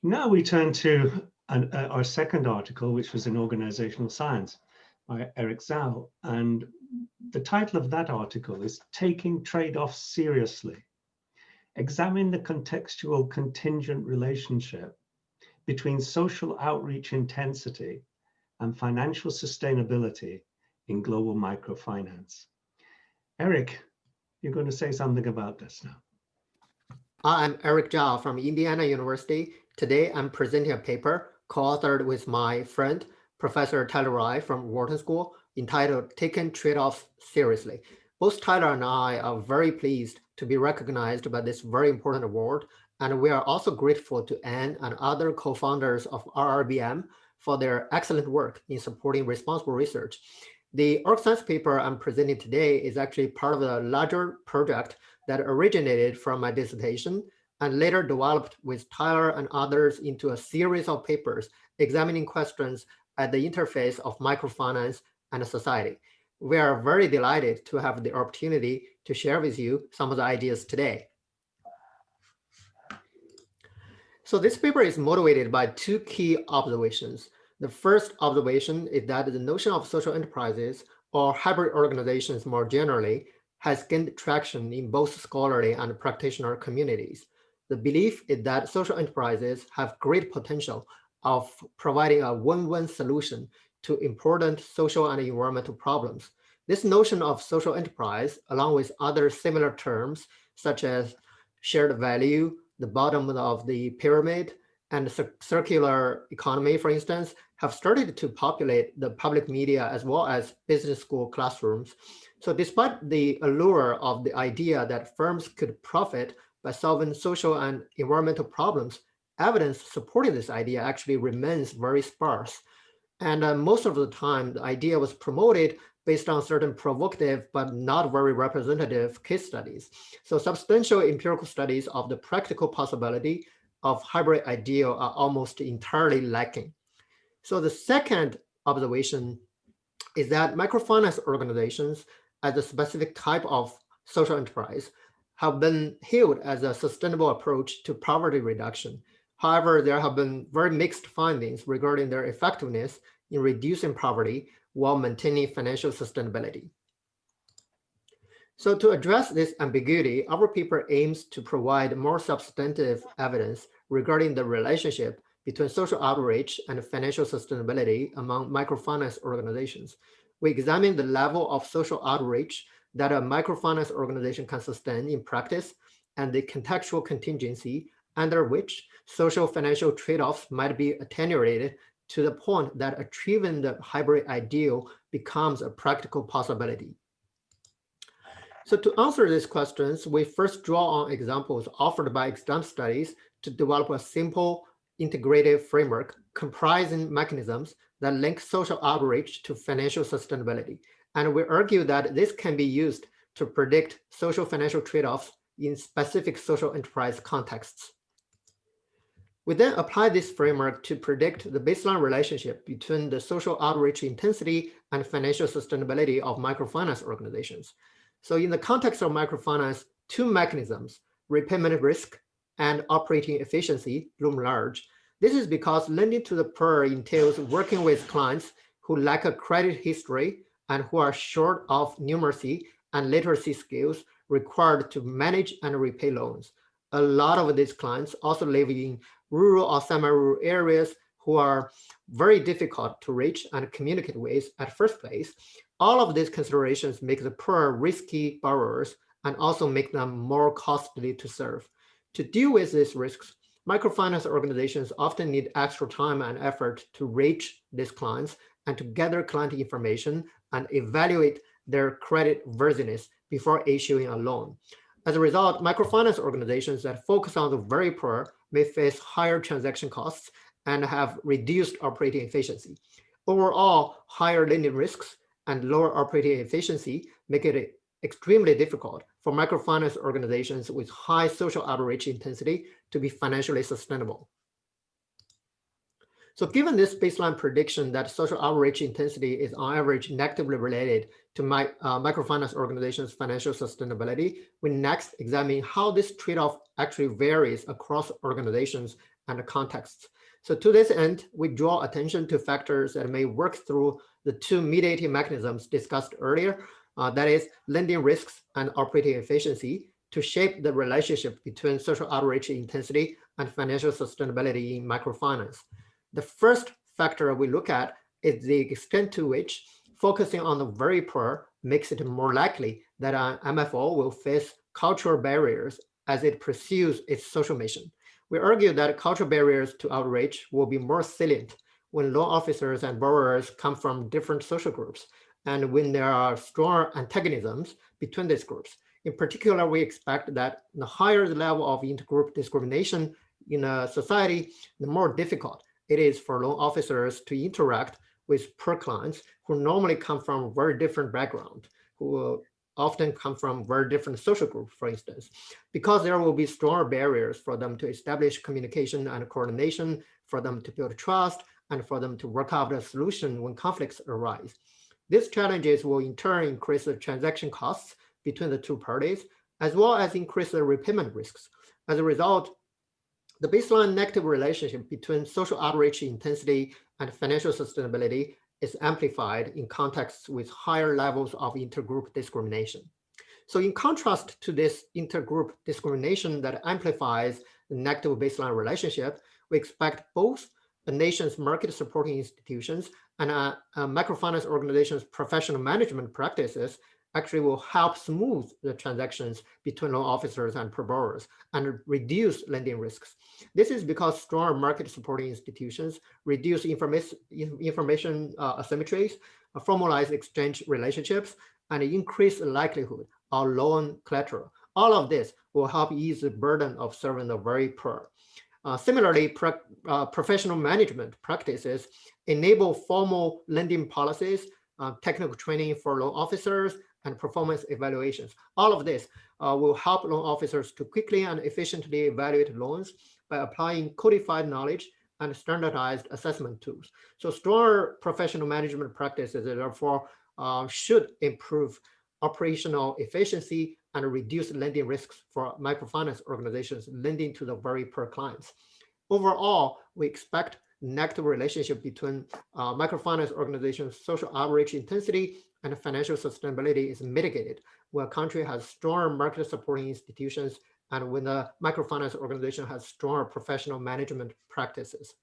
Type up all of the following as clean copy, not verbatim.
Now we turn to our second article, which was in Organizational Science by Eric Zhao. And the title of that article is Taking Trade-offs Seriously. Examine the contextual contingent relationship between social outreach intensity and financial sustainability in global microfinance. Eric, you're going to say something about this now. I'm Eric Zhao from Indiana University. Today, I'm presenting a paper co-authored with my friend, Professor Tyler Wry from Wharton School, entitled Taking Trade-offs Seriously. Both Tyler and I are very pleased to be recognized by this very important award, and we are also grateful to Anne and other co-founders of RRBM for their excellent work in supporting responsible research. The org science paper I'm presenting today is actually part of a larger project that originated from my dissertation and later developed with Tyler and others into a series of papers examining questions at the interface of microfinance and society. We are very delighted to have the opportunity to share with you some of the ideas today. So this paper is motivated by two key observations. The first observation is that the notion of social enterprises or hybrid organizations more generally has gained traction in both scholarly and practitioner communities. The belief is that social enterprises have great potential of providing a win-win solution to important social and environmental problems. This notion of social enterprise, along with other similar terms such as shared value, the bottom of the pyramid, and circular economy, for instance, have started to populate the public media as well as business school classrooms. So despite the allure of the idea that firms could profit by solving social and environmental problems, evidence supporting this idea actually remains very sparse. And most of the time, the idea was promoted based on certain provocative but not very representative case studies. So substantial empirical studies of the practical possibility of hybrid ideal are almost entirely lacking. So the second observation is that microfinance organizations as a specific type of social enterprise have been hailed as a sustainable approach to poverty reduction. However, there have been very mixed findings regarding their effectiveness in reducing poverty while maintaining financial sustainability. So to address this ambiguity, our paper aims to provide more substantive evidence regarding the relationship between social outreach and financial sustainability among microfinance organizations. We examine the level of social outreach that a microfinance organization can sustain in practice and the contextual contingency under which social financial trade-offs might be attenuated to the point that achieving the hybrid ideal becomes a practical possibility. So to answer these questions, we first draw on examples offered by extant studies to develop a simple integrative framework comprising mechanisms that link social outreach to financial sustainability. And we argue that this can be used to predict social financial trade-offs in specific social enterprise contexts. We then apply this framework to predict the baseline relationship between the social outreach intensity and financial sustainability of microfinance organizations. So in the context of microfinance, two mechanisms, repayment risk and operating efficiency, loom large. This is because lending to the poor entails working with clients who lack a credit history and who are short of numeracy and literacy skills required to manage and repay loans. A lot of these clients also live in rural or semi-rural areas who are very difficult to reach and communicate with at first place. All of these considerations make the poor risky borrowers and also make them more costly to serve. To deal with these risks, microfinance organizations often need extra time and effort to reach these clients and to gather client information and evaluate their credit worthiness before issuing a loan. As a result, microfinance organizations that focus on the very poor may face higher transaction costs and have reduced operating efficiency. Overall, higher lending risks and lower operating efficiency make it extremely difficult for microfinance organizations with high social outreach intensity to be financially sustainable. So given this baseline prediction that social outreach intensity is on average negatively related to microfinance organizations' financial sustainability, we next examine how this trade-off actually varies across organizations and contexts. So to this end, we draw attention to factors that may work through the two mediating mechanisms discussed earlier, that is lending risks and operating efficiency, to shape the relationship between social outreach intensity and financial sustainability in microfinance. The first factor we look at is the extent to which focusing on the very poor makes it more likely that an MFO will face cultural barriers as it pursues its social mission. We argue that cultural barriers to outreach will be more salient when loan officers and borrowers come from different social groups and when there are strong antagonisms between these groups. In particular, we expect that the higher the level of intergroup discrimination in a society, the more difficult it is for loan officers to interact with poor clients who normally come from very different backgrounds, who often come from very different social groups, for instance, because there will be stronger barriers for them to establish communication and coordination, for them to build trust, and for them to work out a solution when conflicts arise. These challenges will in turn increase the transaction costs between the two parties, as well as increase the repayment risks. As a result, the baseline negative relationship between social outreach intensity and financial sustainability is amplified in contexts with higher levels of intergroup discrimination. So in contrast to this intergroup discrimination that amplifies the negative baseline relationship, we expect both the nation's market supporting institutions and microfinance organizations' professional management practices actually will help smooth the transactions between loan officers and borrowers and reduce lending risks. This is because strong market supporting institutions reduce information asymmetries, formalize exchange relationships, and increase the likelihood of loan collateral. All of this will help ease the burden of serving the very poor. Similarly, professional management practices enable formal lending policies, technical training for loan officers, and performance evaluations. All of this will help loan officers to quickly and efficiently evaluate loans by applying codified knowledge and standardized assessment tools. So stronger professional management practices, therefore, should improve operational efficiency and reduce lending risks for microfinance organizations lending to the very poor clients. Overall, we expect negative relationship between microfinance organizations' social outreach intensity and financial sustainability is mitigated when a country has stronger market supporting institutions and when a microfinance organization has stronger professional management practices.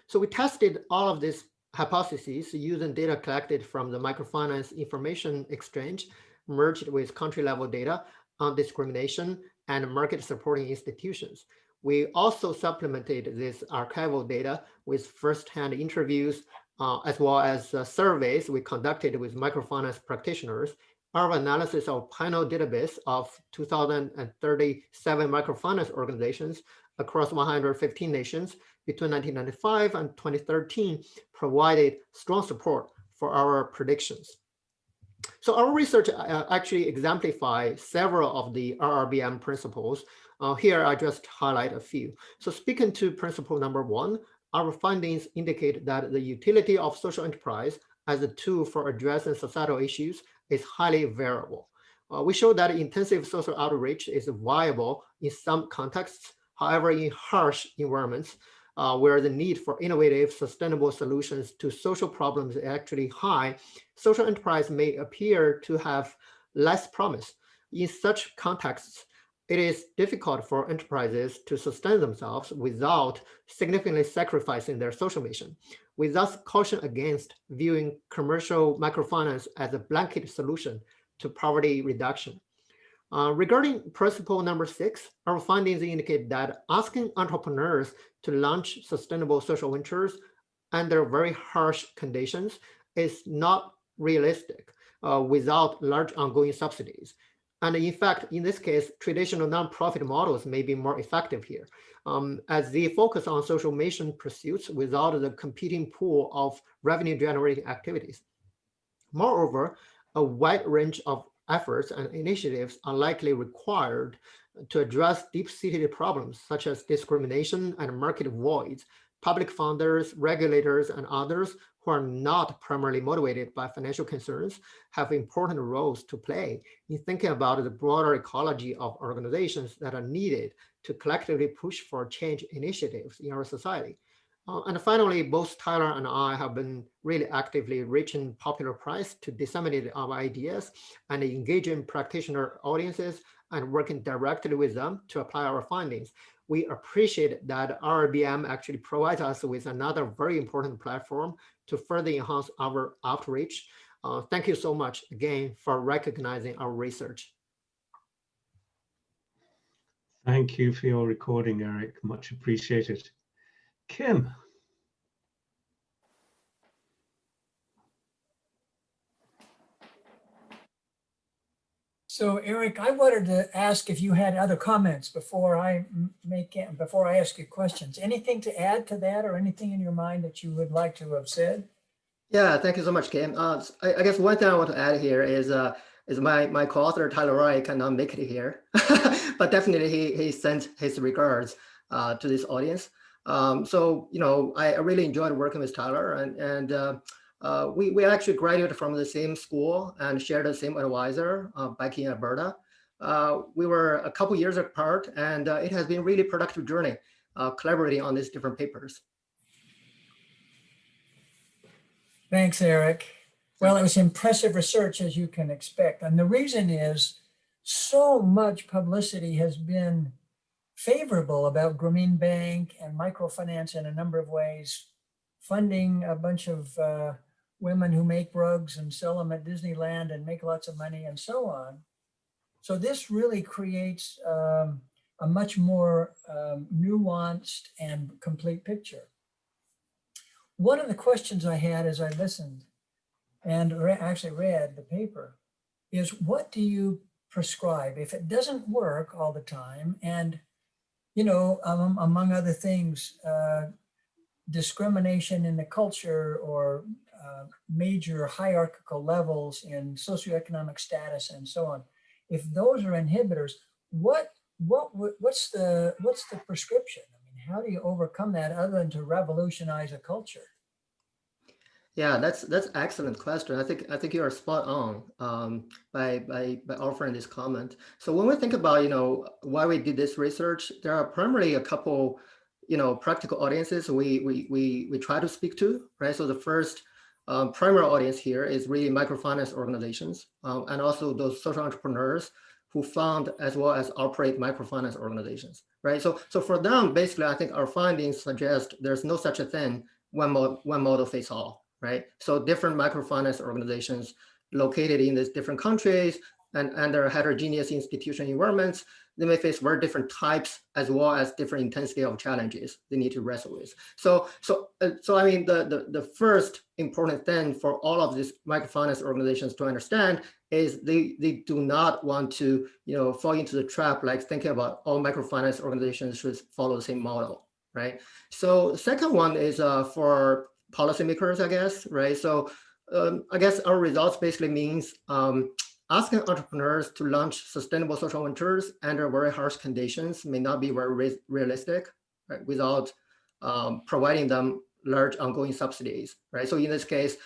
So we tested all of these hypotheses using data collected from the microfinance information exchange merged with country level data on discrimination and market supporting institutions. We also supplemented this archival data with first-hand interviews as well as surveys we conducted with microfinance practitioners. Our analysis of panel database of 2,037 microfinance organizations across 115 nations between 1995 and 2013 provided strong support for our predictions. So our research actually exemplifies several of the RRBM principles. Here I just highlight a few. So speaking to principle number 1, our findings indicate that the utility of social enterprise as a tool for addressing societal issues is highly variable. We show that intensive social outreach is viable in some contexts. However, in harsh environments where the need for innovative, sustainable solutions to social problems is actually high, social enterprise may appear to have less promise. In such contexts, it is difficult for enterprises to sustain themselves without significantly sacrificing their social mission. We thus caution against viewing commercial microfinance as a blanket solution to poverty reduction. Regarding principle number 6, our findings indicate that asking entrepreneurs to launch sustainable social ventures under very harsh conditions is not realistic without large ongoing subsidies. And in fact, in this case, traditional nonprofit models may be more effective here, as they focus on social mission pursuits without the competing pool of revenue-generating activities. Moreover, a wide range of efforts and initiatives are likely required to address deep-seated problems such as discrimination and market voids public funders, regulators, and others who are not primarily motivated by financial concerns have important roles to play in thinking about the broader ecology of organizations that are needed to collectively push for change initiatives in our society. And finally, both Tyler and I have been really actively reaching popular press to disseminate our ideas and engaging practitioner audiences and working directly with them to apply our findings. We appreciate that RRBM actually provides us with another very important platform to further enhance our outreach. Thank you so much again for recognizing our research. Thank you for your recording, Eric. Much appreciated. Kim. So Eric, I wanted to ask if you had other comments before I ask you questions. Anything to add to that, or anything in your mind that you would like to have said? Yeah, thank you so much, Kim. I guess one thing I want to add here is my co-author Tyler Wry cannot make it here, but definitely he sent his regards to this audience. So I really enjoyed working with Tyler, and we actually graduated from the same school and shared the same advisor back in Alberta. We were a couple years apart, and it has been a really productive journey collaborating on these different papers. Thanks, Eric. Well, it was impressive research, as you can expect. And the reason is so much publicity has been favorable about Grameen Bank and microfinance in a number of ways, funding a bunch of women who make rugs and sell them at Disneyland and make lots of money and so on. So this really creates a much more nuanced and complete picture. One of the questions I had as I listened and actually read the paper is, what do you prescribe if it doesn't work all the time? And, among other things, discrimination in the culture or major hierarchical levels in socioeconomic status and so on. If those are inhibitors, what's the prescription? I mean, how do you overcome that other than to revolutionize a culture? Yeah, that's an excellent question. I think you are spot on by offering this comment. So when we think about why we did this research, there are primarily a couple practical audiences we try to speak to, right? So the first primary audience here is really microfinance organizations and also those social entrepreneurs who found as well as operate microfinance organizations, right? So for them, basically, I think our findings suggest there's no such a thing, one model fits all. Right? So different microfinance organizations located in these different countries and their heterogeneous institutional environments, they may face very different types as well as different intensity of challenges they need to wrestle with. So I mean, the first important thing for all of these microfinance organizations to understand is they do not want to fall into the trap like thinking about all microfinance organizations should follow the same model, right? So the second one is for policymakers, I guess, right? So I guess our results basically means asking entrepreneurs to launch sustainable social ventures under very harsh conditions may not be very realistic, right? Without providing them large ongoing subsidies, right? So in this case,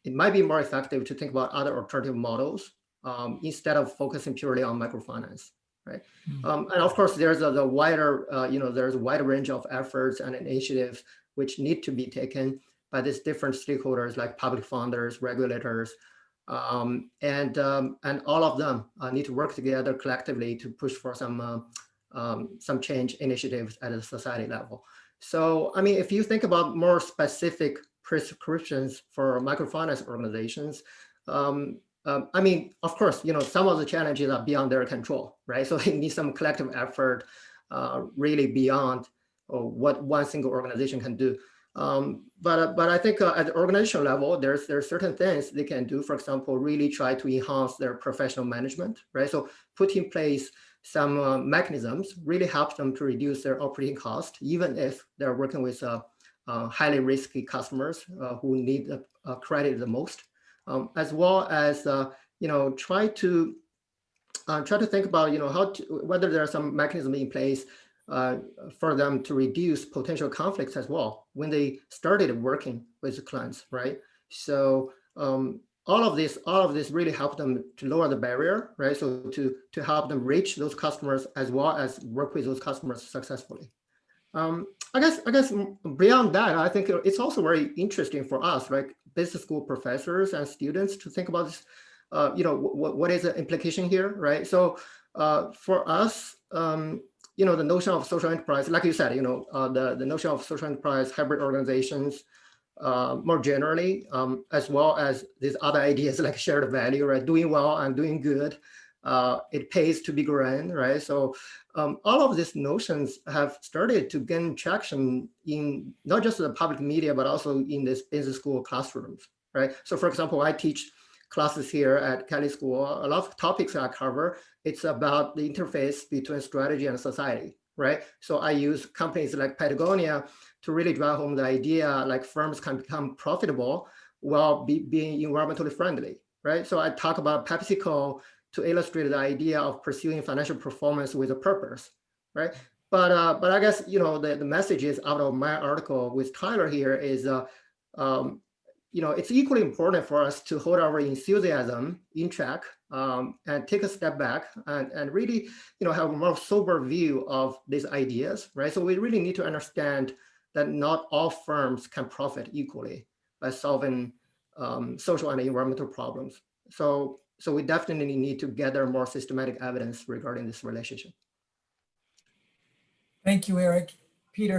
it might be more effective to think about other alternative models instead of focusing purely on microfinance, right? And of course, there's a wider, there's a wide range of efforts and initiatives which need to be taken by these different stakeholders like public funders, regulators, and all of them need to work together collectively to push for some change initiatives at a society level. So, I mean, if you think about more specific prescriptions for microfinance organizations, I mean, of course, some of the challenges are beyond their control, right? So it needs some collective effort, really beyond what one single organization can do. But I think at the organizational level, there are certain things they can do. For example, really try to enhance their professional management, right? So put in place some mechanisms really helps them to reduce their operating cost, even if they're working with highly risky customers who need credit the most, as well as try to think about whether there are some mechanism in place for them to reduce potential conflicts as well when they started working with the clients, right? So all of this really helped them to lower the barrier, right? So to help them reach those customers as well as work with those customers successfully. I guess beyond that, I think it's also very interesting for us, like business school professors and students, to think about this. What is the implication here, right? So for us, the notion of social enterprise, like you said, the notion of social enterprise, hybrid organizations, more generally, as well as these other ideas like shared value, right? Doing well and doing good. It pays to be grand, right? So all of these notions have started to gain traction in not just the public media, but also in this business school classrooms, right? So for example, I teach classes here at Kelly School. A lot of topics I cover, it's about the interface between strategy and society, right? So I use companies like Patagonia to really drive home the idea like firms can become profitable while being environmentally friendly, right? So I talk about PepsiCo to illustrate the idea of pursuing financial performance with a purpose, right? But I guess the message is out of my article with Tyler here is it's equally important for us to hold our enthusiasm in check and take a step back and really have a more sober view of these ideas, right? So we really need to understand that not all firms can profit equally by solving social and environmental problems. So we definitely need to gather more systematic evidence regarding this relationship. Thank you, Eric. Peter.